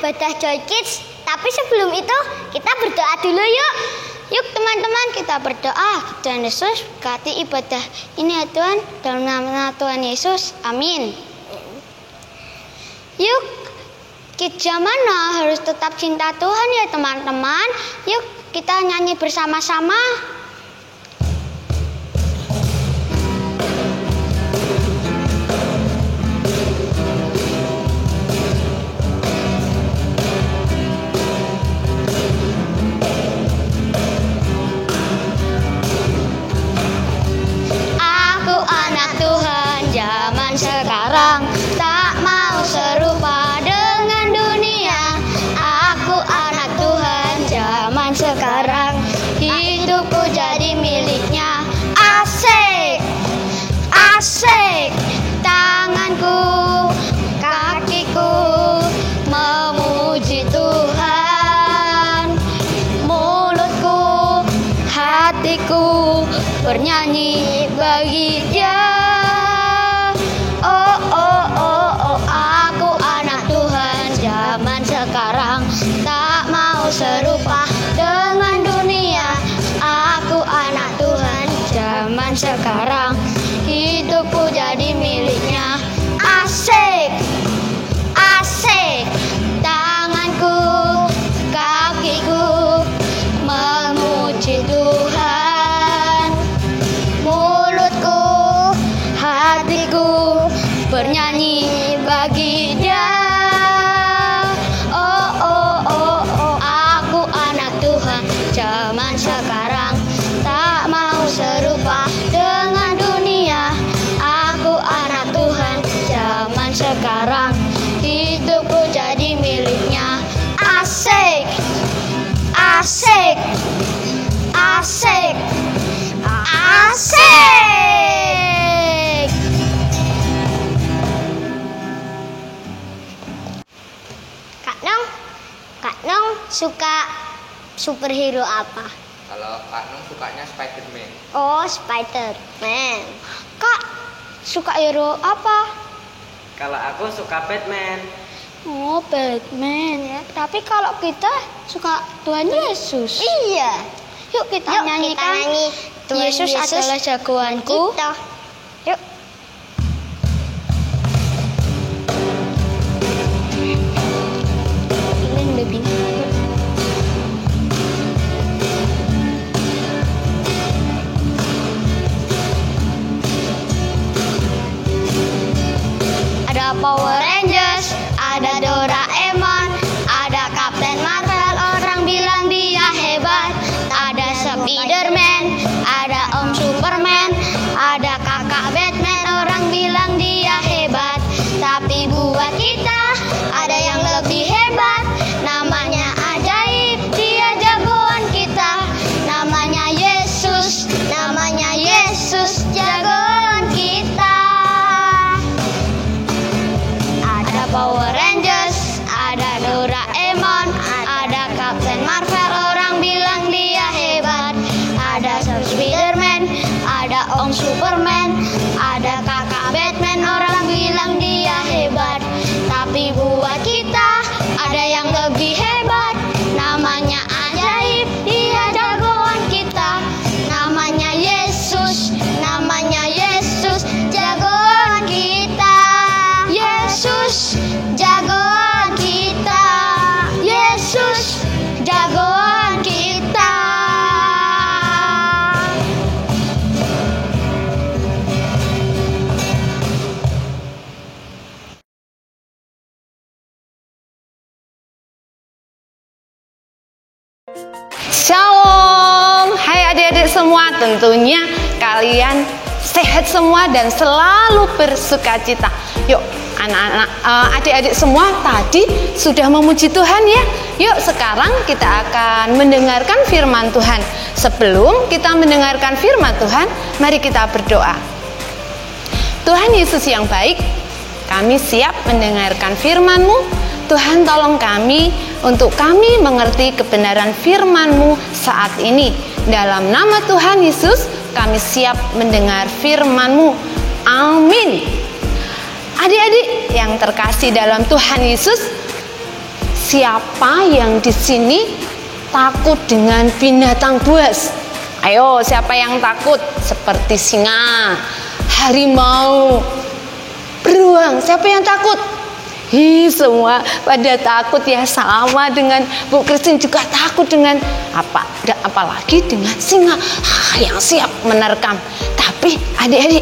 ibadah Joy Kids. Tapi sebelum itu kita berdoa dulu yuk. Yuk teman-teman kita berdoa. Tuhan Yesus berkati ibadah ini ya Tuhan. Dalam nama Tuhan Yesus. Amin. Yuk Kids Zamana harus tetap cinta Tuhan ya teman-teman. Yuk kita nyanyi bersama-sama. Aku anak Tuhan zaman sekarang, tak mau serupa dengan dunia. Aku anak Tuhan zaman sekarang, hidupku jadi miliknya. Asik, asik, tanganku, kakiku memuji Tuhan, mulutku, hatiku bernyanyi bagi Dia. Oh, oh, oh, oh, aku anak Tuhan zaman sekarang, tak mau serupa dengan dunia. Aku anak Tuhan zaman sekarang, hidupku jadi miliknya. Asik, asik, tanganku, kakiku memuji Tuhan, mulutku, hatiku bernyanyi bagi Dia. Oh, oh, oh, oh, aku anak Tuhan zaman sekarang, tak mau serupa dengan dunia. Aku anak Tuhan zaman sekarang, hidupku jadi miliknya. Asik, asik, asik, asik. Kak Nong suka superhero apa? Kalau Kak Nung sukanya Spider-Man. Oh, Spider-Man. Kak suka hero apa? Kalau aku suka Batman. Oh, Batman ya. Tapi kalau kita suka Tuhan Yesus. Iya. Yuk kita nyanyikan. Tuhan Yesus adalah jagoanku. Kita. Yuk. Ini udah bingung. Ada Power Rangers, ada Doraemon, ada Captain Marvel, orang bilang dia hebat. Ada Spiderman, ada Om Superman, ada kakak Batman, orang bilang dia hebat. Tapi buat kita ada yang lebih hebat, namanya ajaib, dia jagoan kita. Namanya Yesus, namanya Yesus, jagoan kita. Ada Power Rangers, ada Doraemon, ada Captain Marvel, orang bilang dia hebat. Ada Spiderman, ada Om Superman, ada kakak Batman, orang bilang dia hebat. Tapi buat kita ada yang lebih hebat, namanya ajaib, dia jagoan kita. Namanya Yesus, namanya Yesus, jagoan kita. Yesus, jagoan kita. Yesus, jagoan kita. Shalom, hai adik-adik semua, tentunya kalian sehat semua dan selalu bersukacita. Yuk anak-anak, adik-adik semua tadi sudah memuji Tuhan ya. Yuk sekarang kita akan mendengarkan firman Tuhan. Sebelum kita mendengarkan firman Tuhan, mari kita berdoa. Tuhan Yesus yang baik, kami siap mendengarkan firman-Mu. Tuhan tolong kami untuk kami mengerti kebenaran firman-Mu saat ini. Dalam nama Tuhan Yesus kami siap mendengar firman-Mu. Amin. Adik-adik yang terkasih dalam Tuhan Yesus, siapa yang di sini takut dengan binatang buas? Ayo, siapa yang takut? Seperti singa, harimau, beruang. Siapa yang takut? Semua pada takut ya, sama dengan Bu Christine juga takut dengan apalagi dengan singa yang siap menerkam. Tapi adik-adik,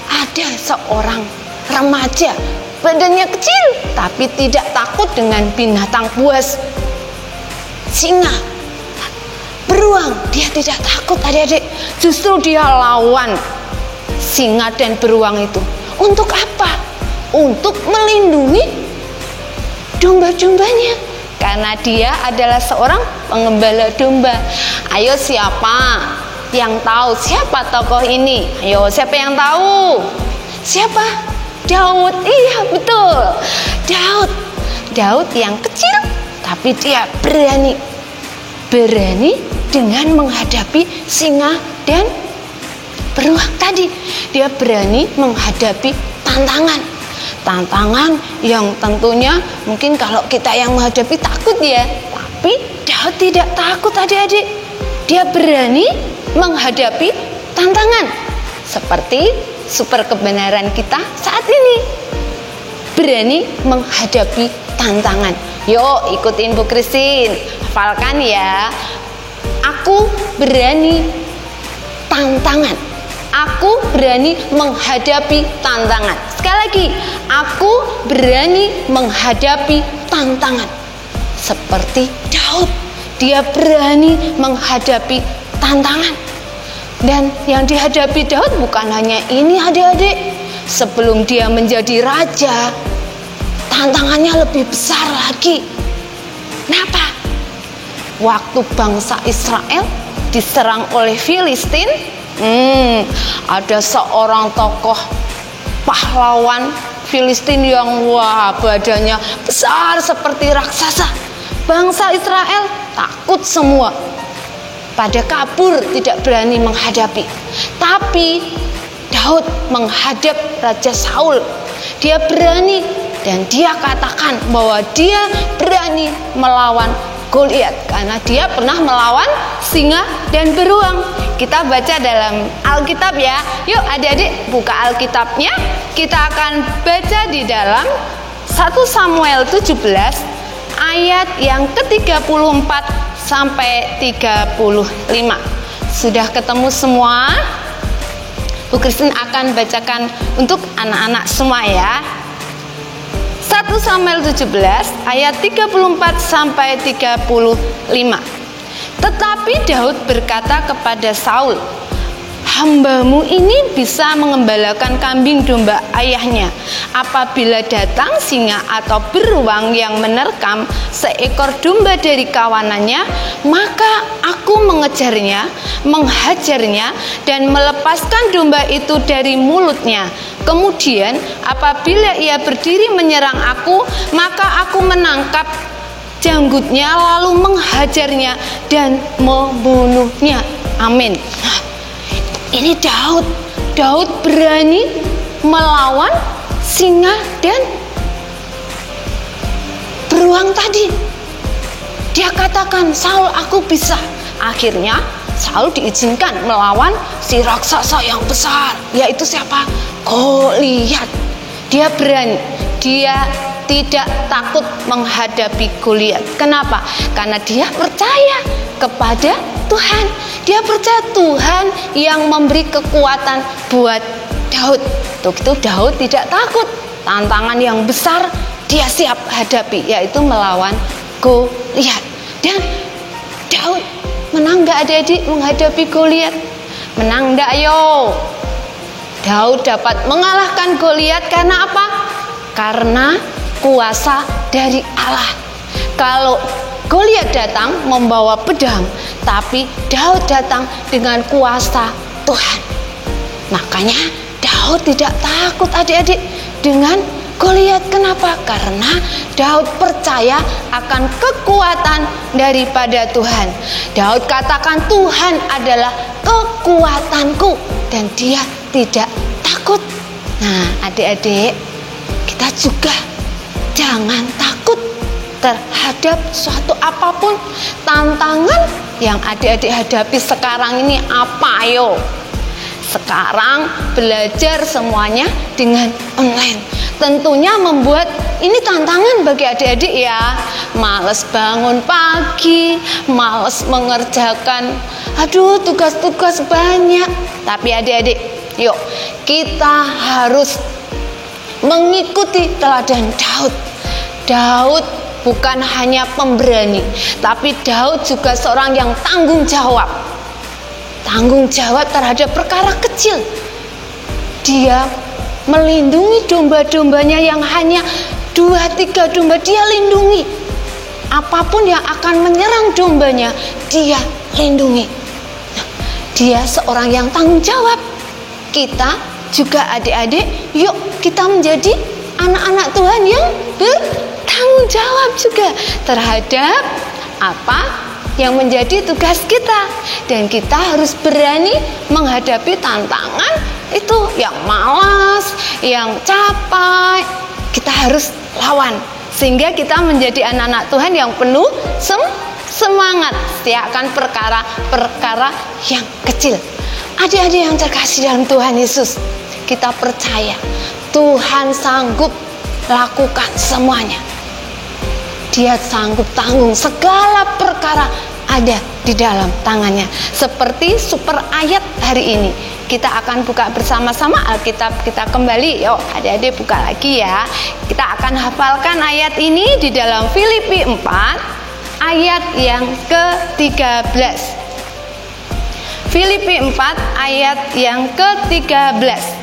ada seorang remaja, badannya kecil tapi tidak takut dengan binatang buas, singa, beruang. Dia tidak takut adik-adik. Justru dia lawan singa dan beruang itu. Untuk apa? Untuk melindungi domba-dombanya, karena dia adalah seorang pengembala domba. Ayo, siapa yang tahu siapa tokoh ini? Ayo, siapa yang tahu? Siapa? Daud. Iya, betul, Daud yang kecil tapi dia berani dengan menghadapi singa dan beruang tadi. Dia berani menghadapi tantangan yang tentunya mungkin kalau kita yang menghadapi takut ya, tapi Daud tidak takut adik-adik. Dia berani menghadapi tantangan seperti super kebenaran kita saat ini, berani menghadapi tantangan. Yuk ikutin Bu Christine, hafalkan ya. Aku berani tantangan. Aku berani menghadapi tantangan. Sekali lagi, aku berani menghadapi tantangan. Seperti Daud, dia berani menghadapi tantangan. Dan yang dihadapi Daud bukan hanya ini adik-adik. Sebelum dia menjadi raja, tantangannya lebih besar lagi. Kenapa? Waktu bangsa Israel diserang oleh Filistin, ada seorang tokoh pahlawan Filistin yang badannya besar seperti raksasa. Bangsa Israel takut semua, pada kabur, tidak berani menghadapi. Tapi Daud menghadap Raja Saul. Dia berani dan dia katakan bahwa dia berani melawan Goliat karena dia pernah melawan singa dan beruang. Kita baca dalam Alkitab ya. Yuk adik-adik buka Alkitabnya. Kita akan baca di dalam 1 Samuel 17 ayat yang ke-34 sampai 35. Sudah ketemu semua? Bu Christine akan bacakan untuk anak-anak semua ya. 1 Samuel 17 ayat 34 sampai 35. Tetapi Daud berkata kepada Saul, "Hambamu ini bisa mengembalakan kambing domba ayahnya. Apabila datang singa atau beruang yang menerkam seekor domba dari kawanannya, maka aku mengejarnya, menghajarnya, dan melepaskan domba itu dari mulutnya. Kemudian apabila ia berdiri menyerang aku, maka aku menangkap janggutnya lalu menghajarnya dan membunuhnya." Amin. Nah, ini Daud berani melawan singa dan beruang tadi. Dia katakan, "Saul, aku bisa." Akhirnya Saul diizinkan melawan si raksasa yang besar, yaitu siapa? Goliat. Dia berani. Dia tidak takut menghadapi Goliat. Kenapa? Karena dia percaya kepada Tuhan. Dia percaya Tuhan yang memberi kekuatan buat Daud. Untuk itu Daud tidak takut. Tantangan yang besar dia siap hadapi, yaitu melawan Goliat. Dan Daud menang gak adik-adik menghadapi Goliat? Menang gak ayo? Daud dapat mengalahkan Goliat karena apa? Karena kuasa dari Allah. Kalau Goliat datang membawa pedang, tapi Daud datang dengan kuasa Tuhan. Makanya Daud tidak takut adik-adik dengan Goliat. Kenapa? Karena Daud percaya akan kekuatan daripada Tuhan. Daud katakan, "Tuhan adalah kekuatanku," dan dia tidak takut. Nah, adik-adik, kita juga jangan takut terhadap suatu apapun, tantangan yang adik-adik hadapi sekarang ini apa ayo? Sekarang belajar semuanya dengan online. Tentunya membuat ini tantangan bagi adik-adik ya. Males bangun pagi, males mengerjakan, tugas-tugas banyak. Tapi adik-adik, yuk kita harus mengikuti teladan Daud. Daud bukan hanya pemberani, tapi Daud juga seorang yang tanggung jawab. Tanggung jawab terhadap perkara kecil. Dia melindungi domba-dombanya yang hanya 2-3 domba, dia lindungi. Apapun yang akan menyerang dombanya, dia lindungi. Dia seorang yang tanggung jawab. Kita juga adik-adik, yuk kita menjadi anak-anak Tuhan yang bertanggung jawab juga terhadap apa yang menjadi tugas kita. Dan kita harus berani menghadapi tantangan itu yang malas, yang capek. Kita harus lawan sehingga kita menjadi anak-anak Tuhan yang penuh semangat setiap akan perkara-perkara yang kecil. Adik-adik yang terkasih dalam Tuhan Yesus, kita percaya Tuhan sanggup lakukan semuanya. Dia sanggup tanggung segala perkara ada di dalam tangannya. Seperti super ayat hari ini, kita akan buka bersama-sama Alkitab kita kembali. Yuk adik-adik buka lagi ya. Kita akan hafalkan ayat ini di dalam Filipi 4 ayat yang ke-13. Filipi 4 ayat yang ke-13.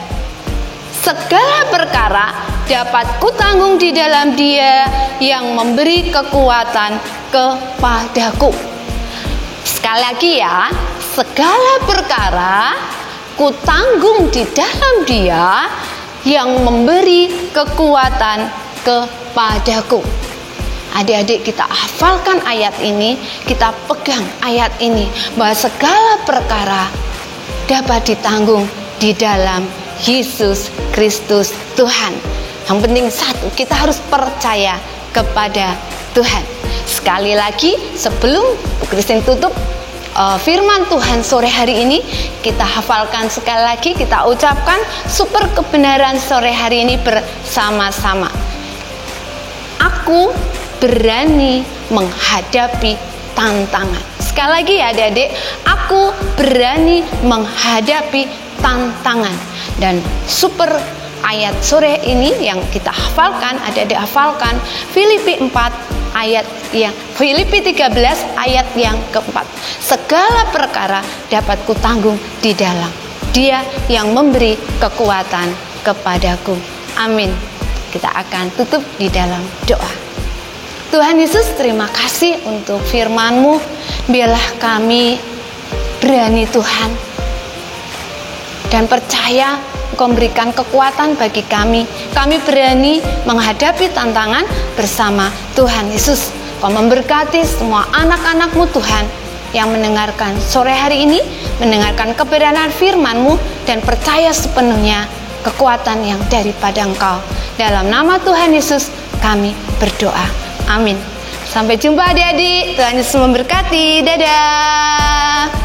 Segala perkara dapat kutanggung di dalam Dia yang memberi kekuatan kepadaku. Sekali lagi ya, segala perkara kutanggung di dalam Dia yang memberi kekuatan kepadaku. Adik-adik kita hafalkan ayat ini, kita pegang ayat ini, bahwa segala perkara dapat ditanggung di dalam Yesus Kristus Tuhan. Yang penting satu, kita harus percaya kepada Tuhan. Sekali lagi sebelum Bu Christine tutup firman Tuhan sore hari ini, kita hafalkan sekali lagi, kita ucapkan super kebenaran sore hari ini bersama-sama. Aku berani menghadapi tantangan. Sekali lagi ya adik-adik, aku berani menghadapi tantangan. Dan super ayat sore ini yang kita hafalkan, adik-adik hafalkan Filipi 4 ayat yang Filipi 13 ayat yang keempat. Segala perkara dapat kutanggung di dalam Dia yang memberi kekuatan kepadaku. Amin. Kita akan tutup di dalam doa. Tuhan Yesus, terima kasih untuk firman-Mu. Biarlah kami berani Tuhan, dan percaya Engkau memberikan kekuatan bagi kami. Kami berani menghadapi tantangan bersama Tuhan Yesus. Engkau memberkati semua anak-anak-Mu Tuhan yang mendengarkan sore hari ini, mendengarkan kebenaran firman-Mu, dan percaya sepenuhnya kekuatan yang daripada Engkau. Dalam nama Tuhan Yesus kami berdoa. Amin. Sampai jumpa adik-adik. Tuhan Yesus memberkati. Dadah.